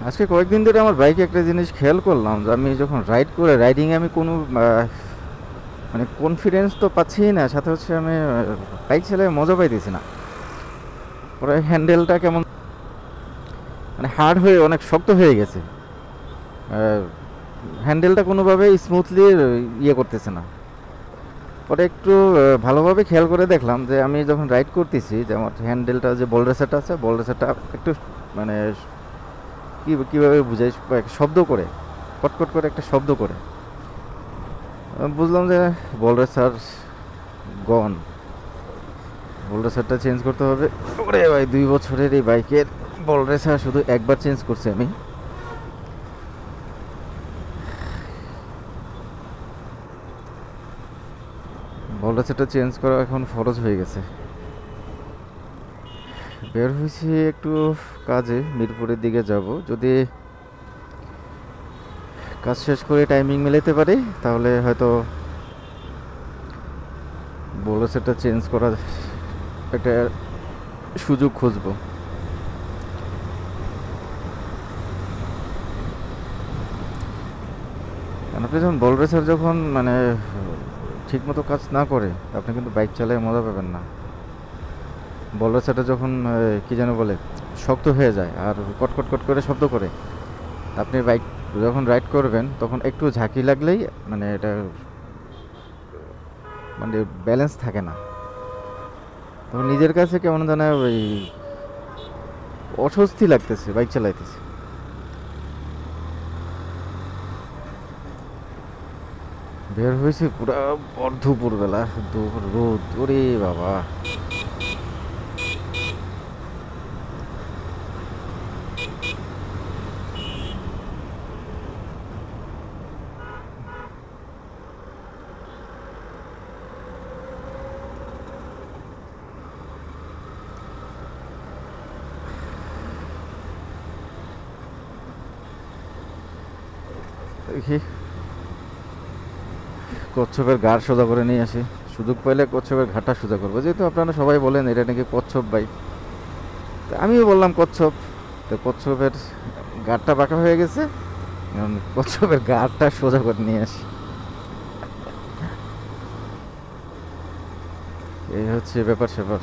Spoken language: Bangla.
আজকে কয়েকদিন ধরে আমার বাইকে একটা জিনিস খেয়াল করলাম যে আমি যখন রাইডিংয়ে আমি কোনো মানে কনফিডেন্স তো পাচ্ছি না, সাথে হচ্ছে আমি বাইক চালায় মজা পাইতেছি না। পরে হ্যান্ডেলটা কেমন মানে হার্ড হয়ে অনেক শক্ত হয়ে গেছে। হ্যান্ডেলটা কোনোভাবে স্মুথলি ইয়ে করতেছে না। পরে একটু ভালোভাবে খেয়াল করে দেখলাম যে আমি যখন রাইড করতেছি যে আমার হ্যান্ডেলটা যে বল রেসারটা আছে, বল রেসারটা একটু মানে কীভাবে বুঝাই, শব্দ করে কটকট করে একটা শব্দ করে। আমি বুঝলাম যে বল রেসার গন, বল রেসারটা চেঞ্জ করতে হবে। ওরে ভাই, 2 বছরের এই বাইকের বল রেসার শুধু একবার চেঞ্জ করছি আমি। বল রেসারটা চেঞ্জ করা এখন ফরজ হয়ে গেছে। বের হয়েছি একটু কাজে, মিরপুরের দিকে যাব। যদি কাজ শেষ করে টাইমিং মিলাতে পারি তাহলে হয়তো বল রেসারটা চেঞ্জ করার একটা সুযোগ খুঁজবো। কারণ আপনি যখন বল রেসার যখন মানে ঠিক মতো কাজ না করে আপনি কিন্তু বাইক চালায় মজা পাবেন না। বল রেসারটা যখন কি যেন বলে শক্ত হয়ে যায় আর কটকট কট করে শব্দ করে, আপনি বাইক যখন রাইড করবেন তখন একটু ঝাঁকি লাগলেই মানে এটা মানে ব্যালেন্স থাকে না। তখন নিজের কাছে কেমন যেন ওই অস্বস্তি লাগতেছে বাইক চালাইতেছে। বের হয়েছে পুরা ভর দুপুরবেলা, রোদ, ওরে বাবা। দেখি কচ্ছপের ঘাড় সোজা করে নিয়ে আসি। সুযোগ পাইলে কচ্ছপের ঘাটটা সোজা করবো, যেহেতু আপনারা সবাই বলেন এটা নাকি কচ্ছপ বাইক। তা আমিও বললাম কচ্ছপ। তো কচ্ছপের ঘাড়টা বাঁকা হয়ে গেছে, এখন কচ্ছপের ঘাড়টা সোজা করে নিয়ে আসি। এই হচ্ছে ব্যাপার স্যাপার।